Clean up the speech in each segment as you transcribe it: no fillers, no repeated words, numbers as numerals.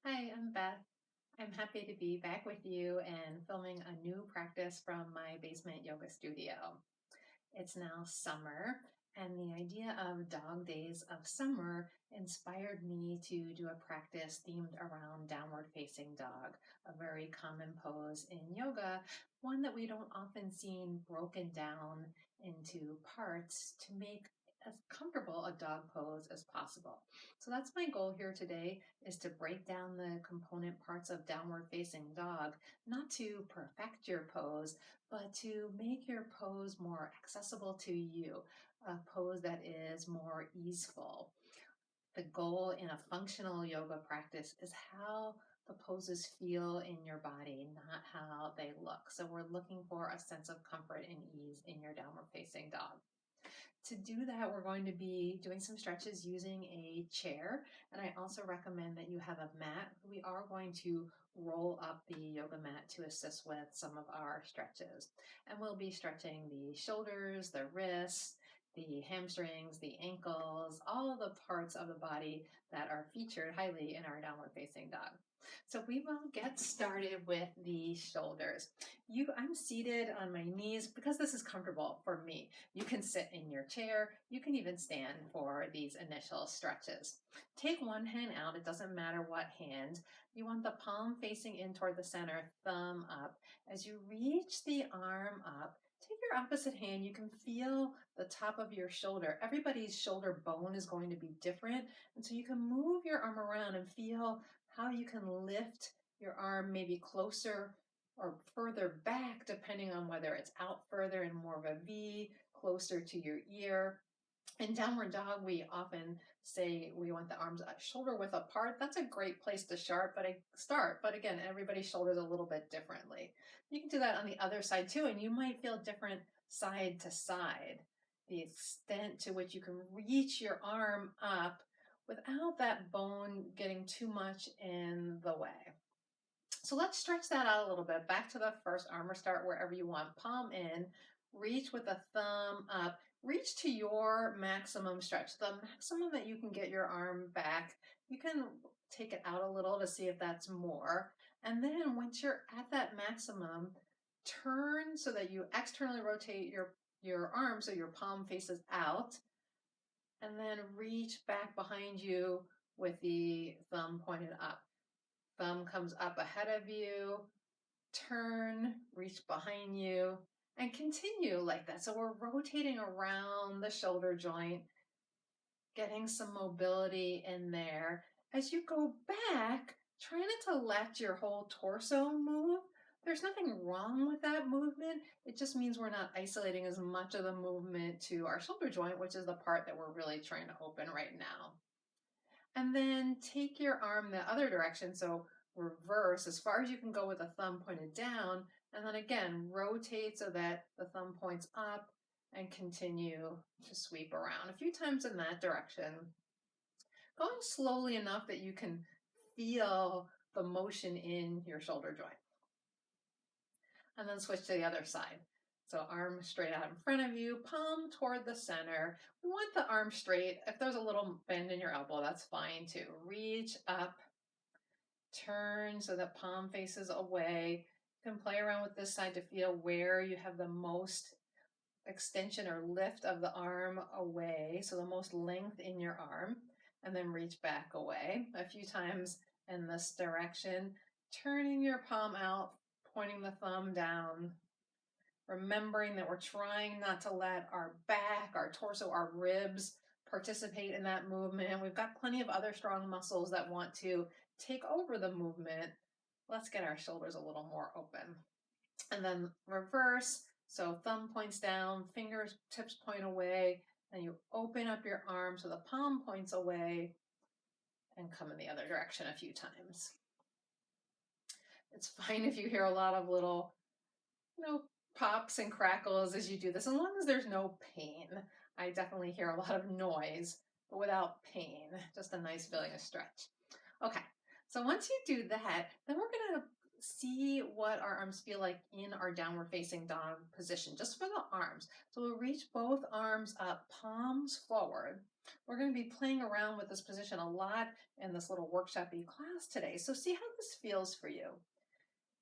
Hi, I'm Beth. I'm happy to be back with you and filming a new practice from my basement yoga studio. It's now summer, and the idea of dog days of summer inspired me to do a practice themed around downward facing dog, a very common pose in yoga, one that we don't often see broken down into parts to make as comfortable a dog pose as possible. So that's my goal here today, is to break down the component parts of downward facing dog, not to perfect your pose, but to make your pose more accessible to you, a pose that is more easeful. The goal in a functional yoga practice is how the poses feel in your body, not how they look. So we're looking for a sense of comfort and ease in your downward facing dog. To do that, we're going to be doing some stretches using a chair, and I also recommend that you have a mat. We are going to roll up the yoga mat to assist with some of our stretches, and we'll be stretching the shoulders, the wrists, the hamstrings, the ankles, all of the parts of the body that are featured highly in our downward facing dog. So we will get started with the shoulders. I'm seated on my knees because this is comfortable for me. You can sit in your chair. You can even stand for these initial stretches. Take one hand out. It doesn't matter what hand. You want the palm facing in toward the center, thumb up. As you reach the arm up, take your opposite hand. You can feel the top of your shoulder. Everybody's shoulder bone is going to be different. And so you can move your arm around and feel how you can lift your arm maybe closer or further back, depending on whether it's out further in more of a V, closer to your ear. In downward dog, we often say we want the arms shoulder width apart. That's a great place to start, but again, everybody's shoulders a little bit differently. You can do that on the other side too, and you might feel different side to side. The extent to which you can reach your arm up without that bone getting too much in the way. So let's stretch that out a little bit. Back to the first arm, or start wherever you want. Palm in, reach with the thumb up, reach to your maximum stretch, the maximum that you can get your arm back. You can take it out a little to see if that's more. And then once you're at that maximum, turn so that you externally rotate your arm so your palm faces out, and then reach back behind you with the thumb pointed up. Thumb comes up ahead of you, turn, reach behind you, and continue like that. So we're rotating around the shoulder joint, getting some mobility in there. As you go back, try not to let your whole torso move. There's nothing wrong with that movement. It just means we're not isolating as much of the movement to our shoulder joint, which is the part that we're really trying to open right now. And then take your arm the other direction. So reverse as far as you can go with the thumb pointed down. And then again, rotate so that the thumb points up and continue to sweep around a few times in that direction. Going slowly enough that you can feel the motion in your shoulder joint. And then switch to the other side. So arm straight out in front of you, palm toward the center. We want the arm straight. If there's a little bend in your elbow, that's fine too. Reach up, turn so the palm faces away. You can play around with this side to feel where you have the most extension or lift of the arm away, so the most length in your arm, and then reach back away a few times in this direction, turning your palm out, pointing the thumb down, remembering that we're trying not to let our back, our torso, our ribs participate in that movement. We've got plenty of other strong muscles that want to take over the movement. Let's get our shoulders a little more open. And then reverse. So thumb points down, fingertips point away, and you open up your arm so the palm points away and come in the other direction a few times. It's fine if you hear a lot of little, pops and crackles as you do this, as long as there's no pain. I definitely hear a lot of noise, but without pain. Just a nice feeling of stretch. Okay, so once you do that, then we're going to see what our arms feel like in our downward facing dog position, just for the arms. So we'll reach both arms up, palms forward. We're going to be playing around with this position a lot in this little workshop-y class today. So see how this feels for you.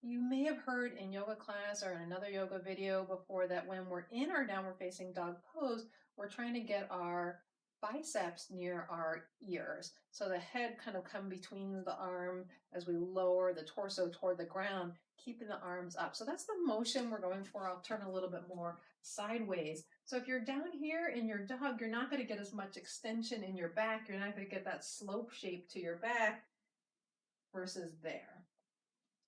You may have heard in yoga class or in another yoga video before that when we're in our downward facing dog pose, we're trying to get our biceps near our ears. So the head kind of come between the arm as we lower the torso toward the ground, keeping the arms up. So that's the motion we're going for. I'll turn a little bit more sideways. So if you're down here in your dog, you're not going to get as much extension in your back. You're not going to get that slope shape to your back versus there.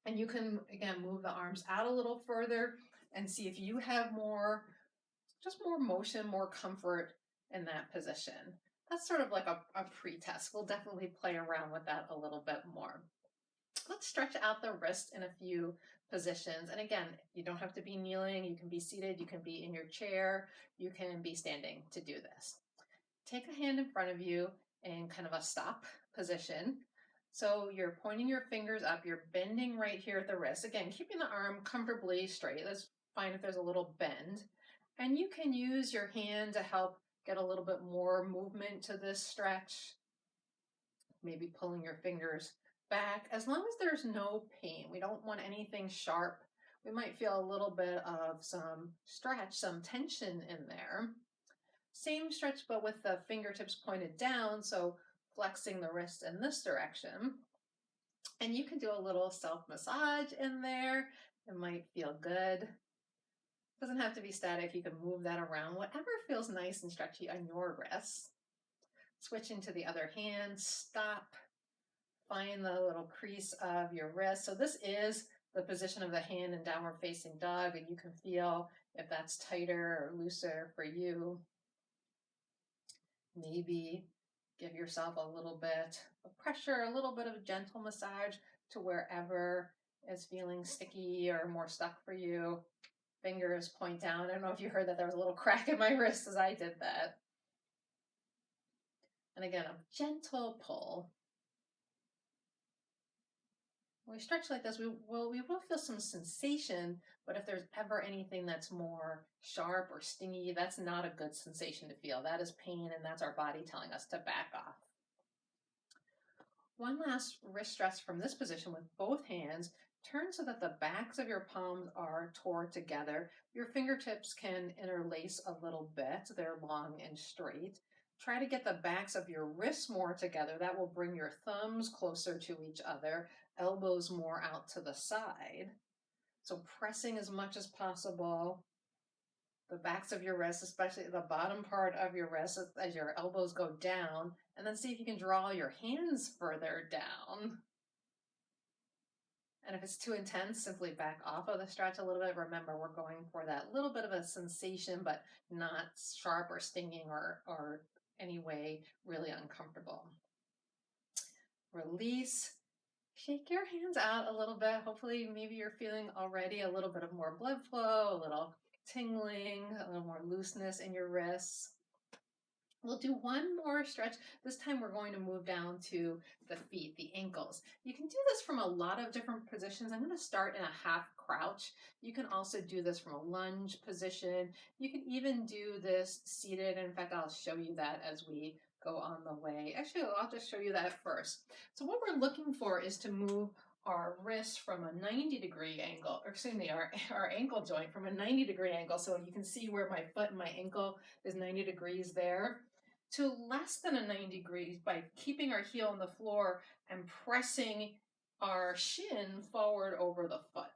And you can, again, move the arms out a little further and see if you have more, just more motion, more comfort in that position. That's sort of like a pre-test. We'll definitely play around with that a little bit more. Let's stretch out the wrist in a few positions. And again, you don't have to be kneeling. You can be seated. You can be in your chair. You can be standing to do this. Take a hand in front of you in kind of a stop position. So you're pointing your fingers up, you're bending right here at the wrist. Again, keeping the arm comfortably straight. That's fine if there's a little bend. And you can use your hand to help get a little bit more movement to this stretch. Maybe pulling your fingers back, as long as there's no pain. We don't want anything sharp. We might feel a little bit of some stretch, some tension in there. Same stretch, but with the fingertips pointed down, so flexing the wrist in this direction. And you can do a little self-massage in there. It might feel good. Doesn't have to be static. You can move that around, whatever feels nice and stretchy on your wrists. Switching to the other hand, stop. Find the little crease of your wrist. So this is the position of the hand in downward facing dog, and you can feel if that's tighter or looser for you. Maybe give yourself a little bit of pressure, a little bit of a gentle massage to wherever is feeling sticky or more stuck for you. Fingers point down. I don't know if you heard that there was a little crack in my wrist as I did that. And again, a gentle pull. When we stretch like this, we will feel some sensation, but if there's ever anything that's more sharp or stingy, that's not a good sensation to feel. That is pain, and that's our body telling us to back off. One last wrist stretch from this position with both hands. Turn so that the backs of your palms are toward together. Your fingertips can interlace a little bit. They're long and straight. Try to get the backs of your wrists more together. That will bring your thumbs closer to each other, elbows more out to the side. So pressing as much as possible. The backs of your wrists, especially the bottom part of your wrist as your elbows go down, and then see if you can draw your hands further down. And if it's too intense, simply back off of the stretch a little bit. Remember, we're going for that little bit of a sensation, but not sharp or stinging or any way really uncomfortable. Release. Shake your hands out a little bit. Hopefully, maybe you're feeling already a little bit of more blood flow, a little tingling, a little more looseness in your wrists. We'll do one more stretch. This time we're going to move down to the feet, the ankles. You can do this from a lot of different positions. I'm going to start in a half crouch. You can also do this from a lunge position. You can even do this seated. In fact, I'll show you that as we go on the way. Actually, I'll just show you that first. So what we're looking for is to move our wrist from a 90-degree angle, or excuse me, our ankle joint from a 90-degree angle. So you can see where my foot and my ankle is 90 degrees there, to less than a 90 degrees by keeping our heel on the floor and pressing our shin forward over the foot.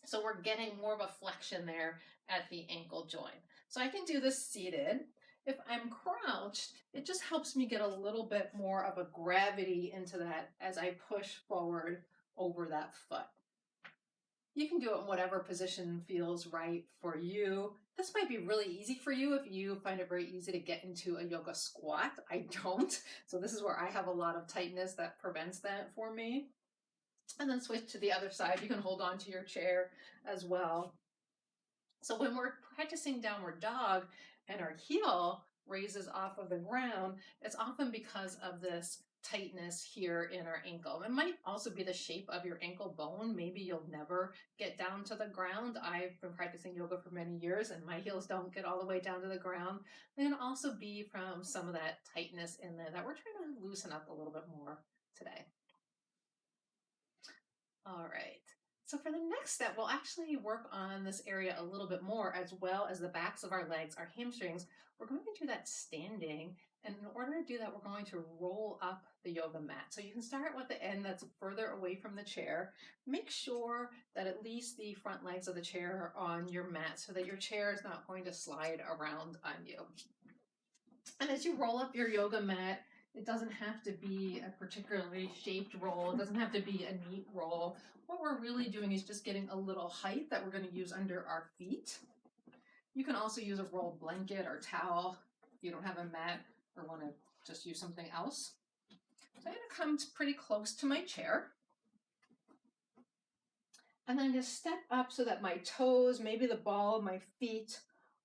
So we're getting more of a flexion there at the ankle joint. So I can do this seated. If I'm crouched, it just helps me get a little bit more of a gravity into that as I push forward over that foot. You can do it in whatever position feels right for you. This might be really easy for you if you find it very easy to get into a yoga squat. I don't. So this is where I have a lot of tightness that prevents that for me. And then switch to the other side. You can hold on to your chair as well. So when we're practicing downward dog and our heel raises off of the ground, it's often because of this tightness here in our ankle. It might also be the shape of your ankle bone. Maybe you'll never get down to the ground. I've been practicing yoga for many years and my heels don't get all the way down to the ground. It can also be from some of that tightness in there that we're trying to loosen up a little bit more today. All right. So for the next step, we'll actually work on this area a little bit more, as well as the backs of our legs, our hamstrings. We're going to do that standing. And in order to do that, we're going to roll up the yoga mat. So you can start with the end that's further away from the chair. Make sure that at least the front legs of the chair are on your mat so that your chair is not going to slide around on you. And as you roll up your yoga mat, it doesn't have to be a particularly shaped roll. It doesn't have to be a neat roll. What we're really doing is just getting a little height that we're going to use under our feet. You can also use a rolled blanket or towel if you don't have a mat or want to just use something else. So I'm going to come pretty close to my chair. And then just step up so that my toes, maybe the ball of my feet,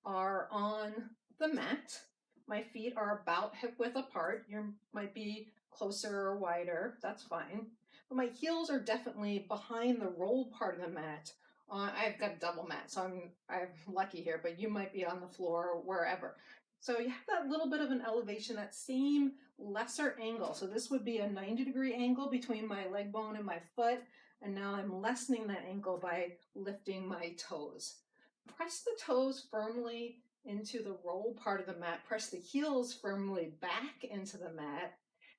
are on the mat. My feet are about hip width apart. You might be closer or wider, that's fine. But my heels are definitely behind the roll part of the mat. I've got a double mat, so I'm lucky here, but you might be on the floor or wherever. So you have that little bit of an elevation, that same lesser angle. So this would be a 90-degree angle between my leg bone and my foot. And now I'm lessening that angle by lifting my toes. Press the toes firmly into the roll part of the mat. Press the heels firmly back into the mat.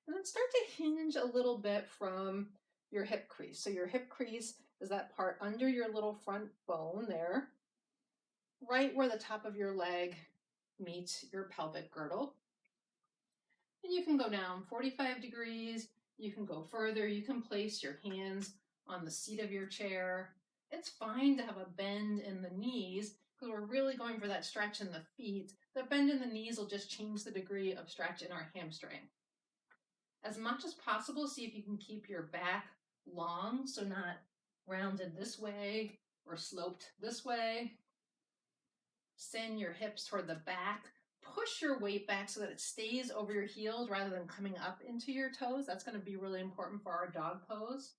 And then start to hinge a little bit from your hip crease. So your hip crease is that part under your little front bone there, right where the top of your leg meets your pelvic girdle. And you can go down 45 degrees. You can go further. You can place your hands on the seat of your chair. It's fine to have a bend in the knees because we're really going for that stretch in the feet. The bend in the knees will just change the degree of stretch in our hamstring. As much as possible, see if you can keep your back long, so not rounded this way or sloped this way. Send your hips toward the back. Push your weight back so that it stays over your heels rather than coming up into your toes. That's going to be really important for our dog pose.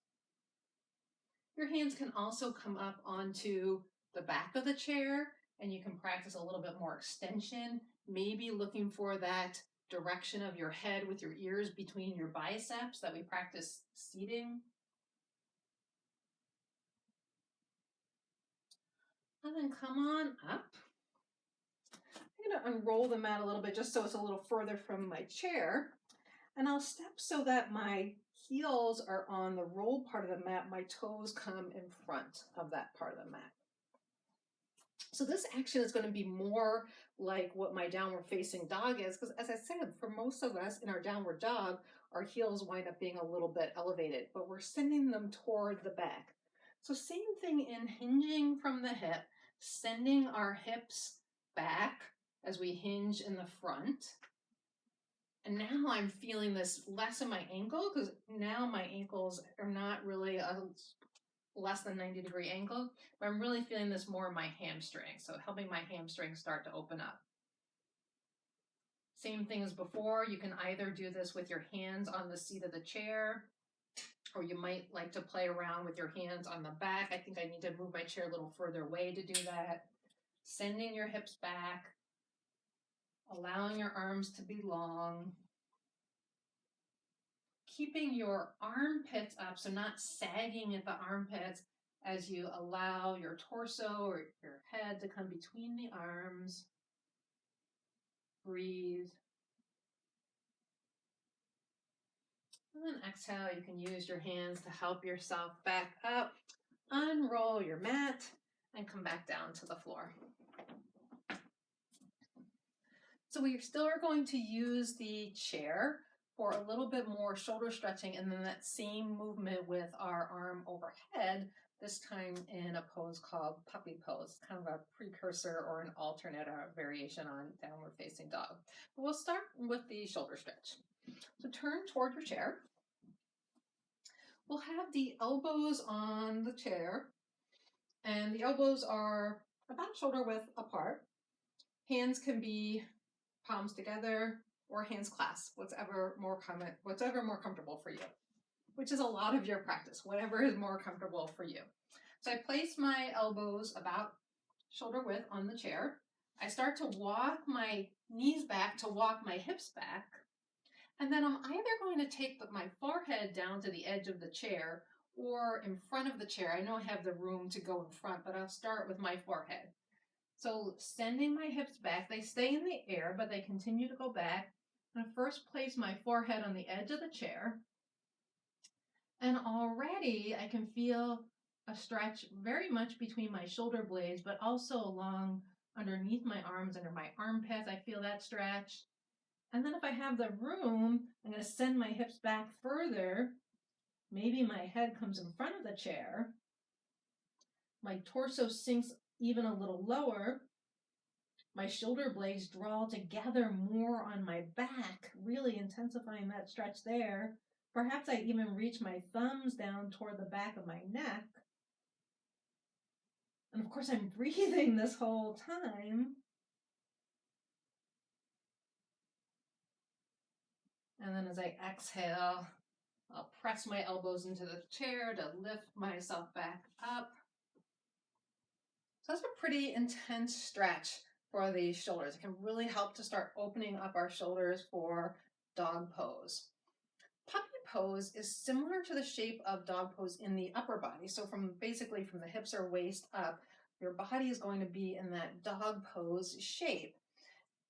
Your hands can also come up onto the back of the chair, and you can practice a little bit more extension, maybe looking for that direction of your head with your ears between your biceps that we practice seating. And then come on up. I'm going to unroll the mat a little bit just so it's a little further from my chair. And I'll step so that my heels are on the roll part of the mat. My toes come in front of that part of the mat. So this action is going to be more like what my downward facing dog is, because as I said, for most of us in our downward dog, our heels wind up being a little bit elevated, but we're sending them toward the back. So same thing in hinging from the hip, sending our hips back as we hinge in the front. And now I'm feeling this less in my ankle because now my ankles are not really a less than 90-degree angle, but I'm really feeling this more in my hamstring. So helping my hamstrings start to open up. Same thing as before. You can either do this with your hands on the seat of the chair, or you might like to play around with your hands on the back. I think I need to move my chair a little further away to do that. Sending your hips back, allowing your arms to be long. Keeping your armpits up, so not sagging at the armpits as you allow your torso or your head to come between the arms. Breathe. And then exhale, you can use your hands to help yourself back up. Unroll your mat and come back down to the floor. So we still are going to use the chair for a little bit more shoulder stretching, and then that same movement with our arm overhead, this time in a pose called puppy pose, kind of a precursor or an alternate variation on downward facing dog. But we'll start with the shoulder stretch. So turn toward your chair. We'll have the elbows on the chair, and the elbows are about shoulder width apart. Hands can be palms together, or hands clasped, whatever more comfortable for you, which is a lot of your practice, whatever is more comfortable for you. So I place my elbows about shoulder width on the chair. I start to walk my knees back to walk my hips back. And then I'm either going to take my forehead down to the edge of the chair or in front of the chair. I know I have the room to go in front, but I'll start with my forehead. So sending my hips back, they stay in the air, but they continue to go back. I'm going to first place my forehead on the edge of the chair. And already I can feel a stretch very much between my shoulder blades, but also along underneath my arms, under my armpits. I feel that stretch. And then if I have the room, I'm going to send my hips back further. Maybe my head comes in front of the chair. My torso sinks even a little lower. My shoulder blades draw together more on my back, really intensifying that stretch there. Perhaps I even reach my thumbs down toward the back of my neck. And of course, I'm breathing this whole time. And then as I exhale, I'll press my elbows into the chair to lift myself back up. So that's a pretty intense stretch for the shoulders. It can really help to start opening up our shoulders for dog pose. Puppy pose is similar to the shape of dog pose in the upper body. So basically from the hips or waist up, your body is going to be in that dog pose shape.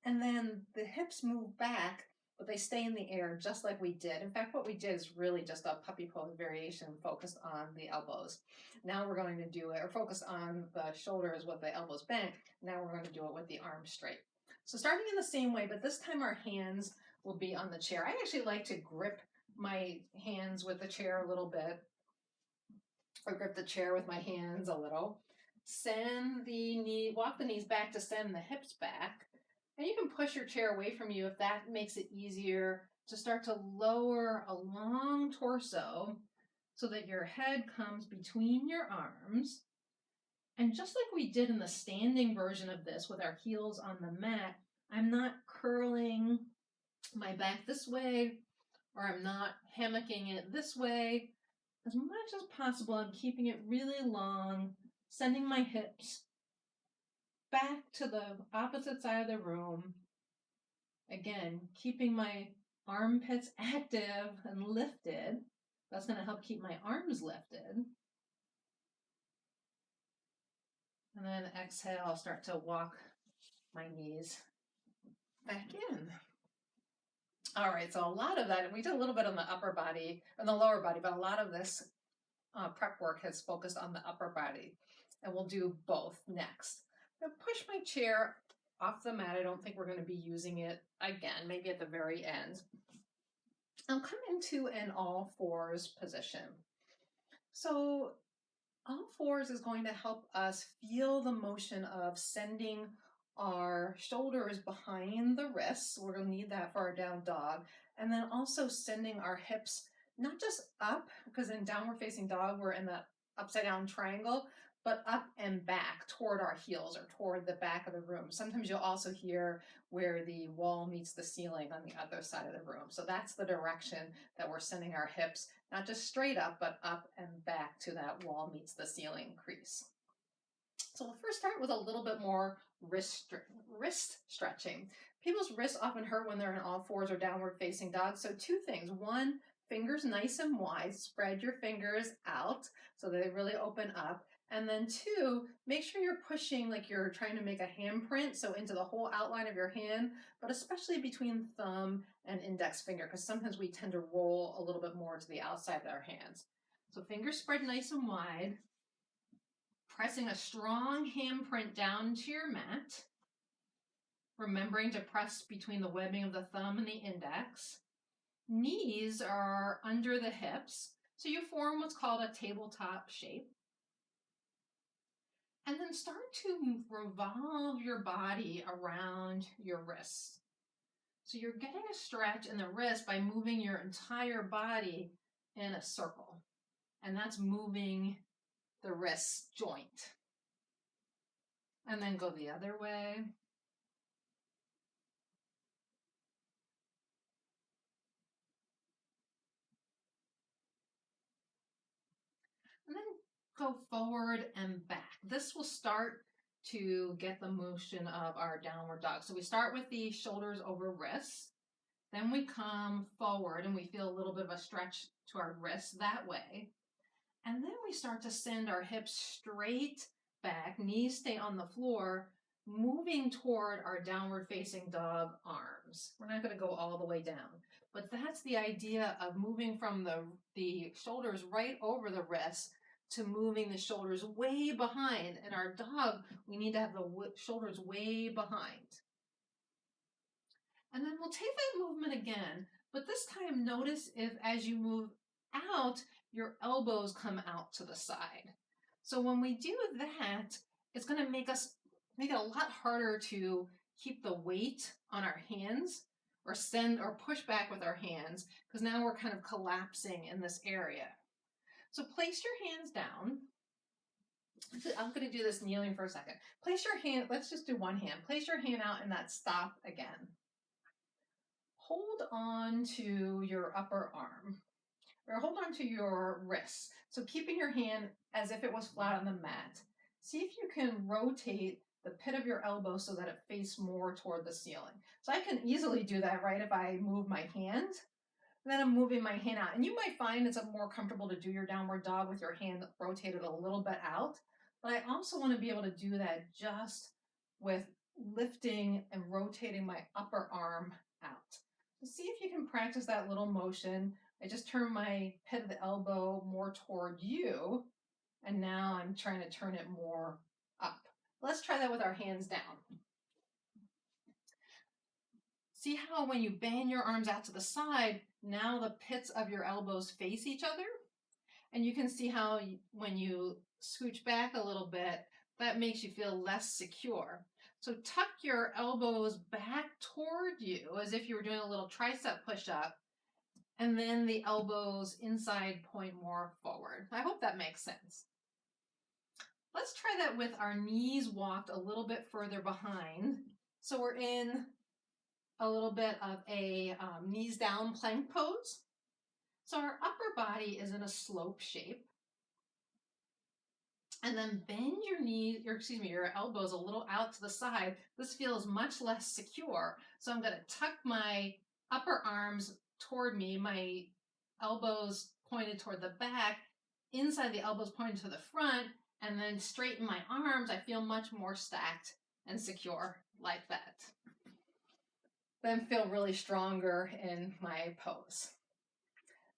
And then the hips move back, but they stay in the air just like we did. In fact, what we did is really just a puppy pose variation focused on the elbows. Now we're going to do it, or focus on the shoulders with the elbows bent. Now we're going to do it with the arms straight. So starting in the same way, but this time our hands will be on the chair. I actually like to grip my hands with the chair a little bit, or grip the chair with my hands a little. Walk the knees back to send the hips back. And you can push your chair away from you if that makes it easier to start to lower a long torso so that your head comes between your arms. And just like we did in the standing version of this with our heels on the mat, I'm not curling my back this way, or I'm not hammocking it this way. As much as possible, I'm keeping it really long, sending my hips back to the opposite side of the room. Again, keeping my armpits active and lifted. That's going to help keep my arms lifted. And then exhale, I'll start to walk my knees back in. All right, so a lot of that, and we did a little bit on the upper body and the lower body, but a lot of this prep work has focused on the upper body. And we'll do both next. Now push my chair off the mat. I don't think we're going to be using it again, maybe at the very end. I'll come into an all fours position. So all fours is going to help us feel the motion of sending our shoulders behind the wrists. We're going to need that for our down dog. And then also sending our hips not just up, because in downward facing dog, we're in that upside down triangle, but up and back toward our heels or toward the back of the room. Sometimes you'll also hear where the wall meets the ceiling on the other side of the room. So that's the direction that we're sending our hips, not just straight up, but up and back to that wall meets the ceiling crease. So we'll first start with a little bit more wrist stretching. People's wrists often hurt when they're in all fours or downward facing dog. So two things. One, fingers nice and wide. Spread your fingers out so they really open up. And then two, make sure you're pushing like you're trying to make a handprint, so into the whole outline of your hand, but especially between thumb and index finger, because sometimes we tend to roll a little bit more to the outside of our hands. So fingers spread nice and wide, pressing a strong handprint down into your mat, remembering to press between the webbing of the thumb and the index. Knees are under the hips, so you form what's called a tabletop shape. And then start to revolve your body around your wrists. So you're getting a stretch in the wrist by moving your entire body in a circle. And that's moving the wrist joint. And then go the other way. go forward and back. This will start to get the motion of our downward dog. So we start with the shoulders over wrists. Then we come forward and we feel a little bit of a stretch to our wrists that way. And then we start to send our hips straight back, knees stay on the floor, moving toward our downward facing dog arms. We're not going to go all the way down, but that's the idea of moving from the shoulders right over the wrists to moving the shoulders way behind. In our dog, we need to have the shoulders way behind. And then we'll take that movement again, but this time notice if as you move out, your elbows come out to the side. So when we do that, it's going to make it a lot harder to keep the weight on our hands or send or push back with our hands, because now we're kind of collapsing in this area. So place your hands down. I'm going to do this kneeling for a second. Place your hand, let's just do one hand. Place your hand out in that stop again. Hold on to your upper arm, or hold on to your wrist. So keeping your hand as if it was flat on the mat. See if you can rotate the pit of your elbow so that it faces more toward the ceiling. So I can easily do that, right? If I move my hand, then I'm moving my hand out. And you might find it's more comfortable to do your downward dog with your hand rotated a little bit out. But I also want to be able to do that just with lifting and rotating my upper arm out. So see if you can practice that little motion. I just turn my pit of the elbow more toward you, and now I'm trying to turn it more up. Let's try that with our hands down. See how when you bend your arms out to the side, now the pits of your elbows face each other? And you can see how when you scooch back a little bit, that makes you feel less secure. So tuck your elbows back toward you as if you were doing a little tricep push-up, and then the elbows inside point more forward. I hope that makes sense. Let's try that with our knees walked a little bit further behind. So we're in a little bit of a knees down plank pose. So our upper body is in a slope shape. And then bend your knees, your elbows a little out to the side. This feels much less secure. So I'm going to tuck my upper arms toward me, my elbows pointed toward the back, inside the elbows pointed to the front, and then straighten my arms. I feel much more stacked and secure like that. Then feel really stronger in my pose.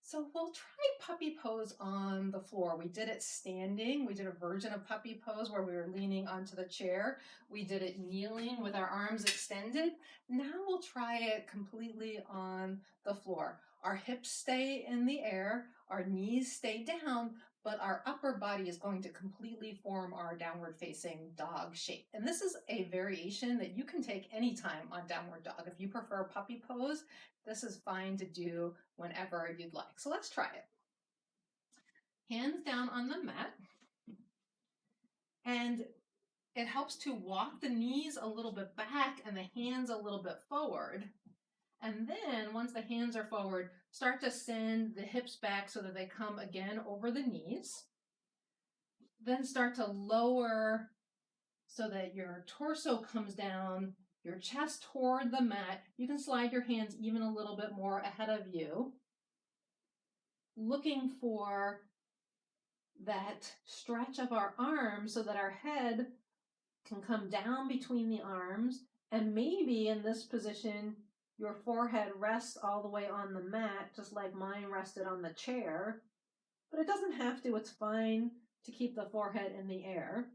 So we'll try puppy pose on the floor. We did it standing. We did a version of puppy pose where we were leaning onto the chair. We did it kneeling with our arms extended. Now we'll try it completely on the floor. Our hips stay in the air, our knees stay down, but our upper body is going to completely form our downward facing dog shape. And this is a variation that you can take anytime on downward dog. If you prefer puppy pose, this is fine to do whenever you'd like. So let's try it. Hands down on the mat. And it helps to walk the knees a little bit back and the hands a little bit forward. And then once the hands are forward, start to send the hips back so that they come again over the knees. Then start to lower so that your torso comes down, your chest toward the mat. You can slide your hands even a little bit more ahead of you, looking for that stretch of our arms so that our head can come down between the arms, and maybe in this position your forehead rests all the way on the mat, just like mine rested on the chair. But it doesn't have to. It's fine to keep the forehead in the air.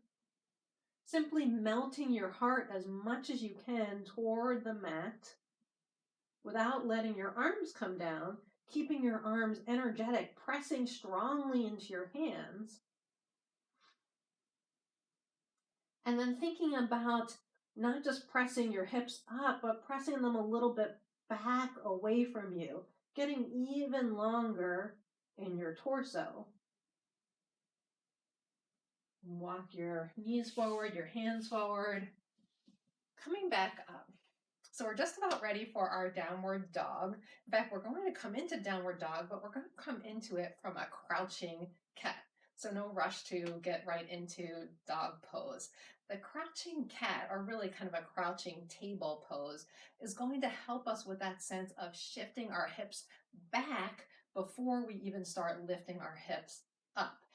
Simply melting your heart as much as you can toward the mat without letting your arms come down, keeping your arms energetic, pressing strongly into your hands. And then thinking about not just pressing your hips up, but pressing them a little bit back away from you, getting even longer in your torso. Walk your knees forward, your hands forward, coming back up. So we're just about ready for our downward dog. In fact, we're going to come into downward dog, but we're going to come into it from a crouching cat. So no rush to get right into dog pose. The crouching cat, or really kind of a crouching table pose, is going to help us with that sense of shifting our hips back before we even start lifting our hips up,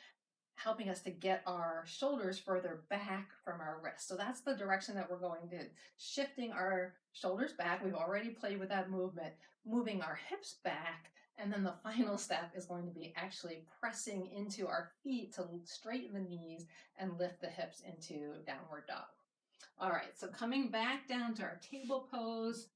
helping us to get our shoulders further back from our wrists. So that's the direction that we're going to, shifting our shoulders back. We've already played with that movement, moving our hips back. And then the final step is going to be actually pressing into our feet to straighten the knees and lift the hips into downward dog. All right, so coming back down to our table pose.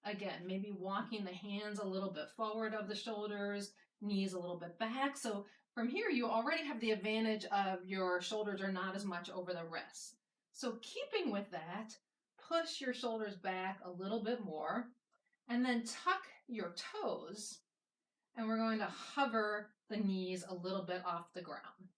Again, maybe walking the hands a little bit forward of the shoulders, knees a little bit back. So from here, you already have the advantage of your shoulders are not as much over the wrists. So keeping with that, push your shoulders back a little bit more and then tuck your toes. And we're going to hover the knees a little bit off the ground.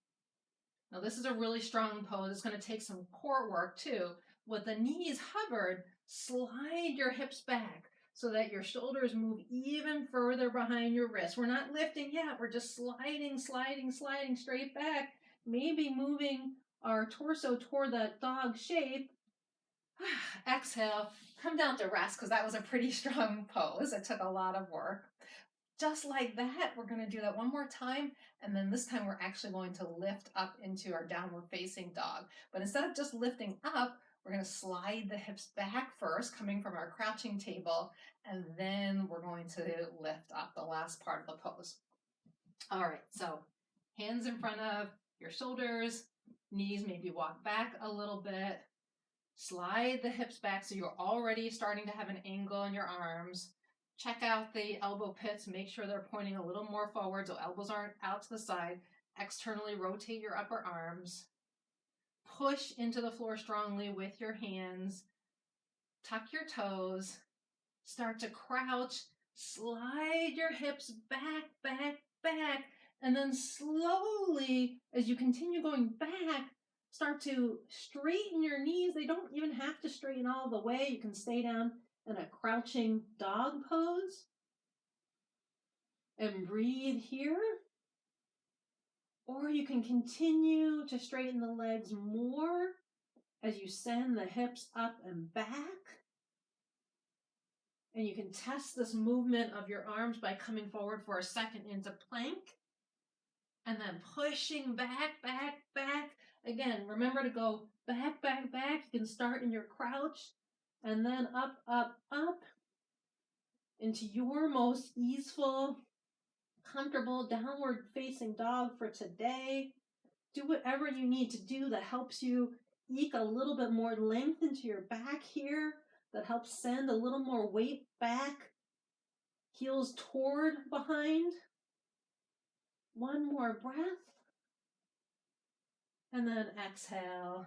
Now this is a really strong pose. It's going to take some core work too. With the knees hovered, slide your hips back so that your shoulders move even further behind your wrists. We're not lifting yet. We're just sliding straight back, maybe moving our torso toward that dog shape. Exhale, come down to rest because that was a pretty strong pose. It took a lot of work. Just like that, we're going to do that one more time, and then this time we're actually going to lift up into our downward facing dog. But instead of just lifting up, we're going to slide the hips back first, coming from our crouching table, and then we're going to lift up the last part of the pose. All right, so hands in front of your shoulders, knees maybe walk back a little bit, slide the hips back so you're already starting to have an angle in your arms. Check out the elbow pits, make sure they're pointing a little more forward so elbows aren't out to the side. Externally rotate your upper arms. Push into the floor strongly with your hands. Tuck your toes. Start to crouch. Slide your hips back, and then slowly, as you continue going back, start to straighten your knees. They don't even have to straighten all the way. You can stay down in a crouching dog pose and breathe here. Or you can continue to straighten the legs more as you send the hips up and back. And you can test this movement of your arms by coming forward for a second into plank. And then pushing back. Again, remember to go back. You can start in your crouch and then up into your most easeful, comfortable downward facing dog for today. Do whatever you need to do that helps you eke a little bit more length into your back here, that helps send a little more weight back, heels toward behind. One more breath. And then exhale.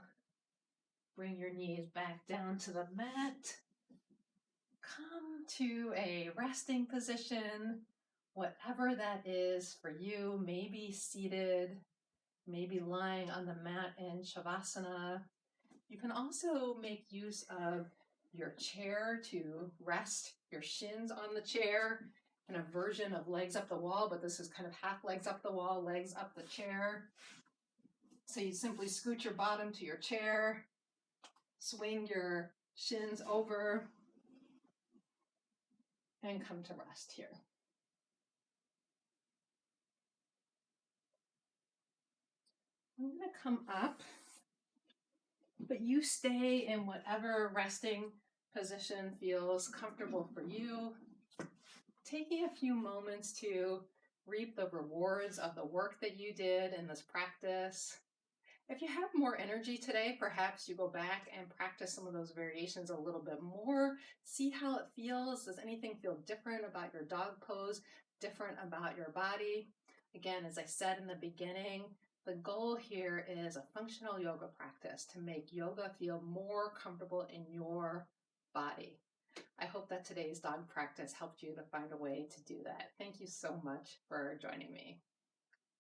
Bring your knees back down to the mat. Come to a resting position, whatever that is for you. Maybe seated, maybe lying on the mat in Shavasana. You can also make use of your chair to rest your shins on the chair in a version of legs up the wall, but this is kind of half legs up the wall, legs up the chair. So you simply scoot your bottom to your chair, swing your shins over, and come to rest here. I'm going to come up, but you stay in whatever resting position feels comfortable for you. Taking a few moments to reap the rewards of the work that you did in this practice. If you have more energy today, perhaps you go back and practice some of those variations a little bit more. See how it feels. Does anything feel different about your dog pose, different about your body? Again, as I said in the beginning, the goal here is a functional yoga practice to make yoga feel more comfortable in your body. I hope that today's dog practice helped you to find a way to do that. Thank you so much for joining me.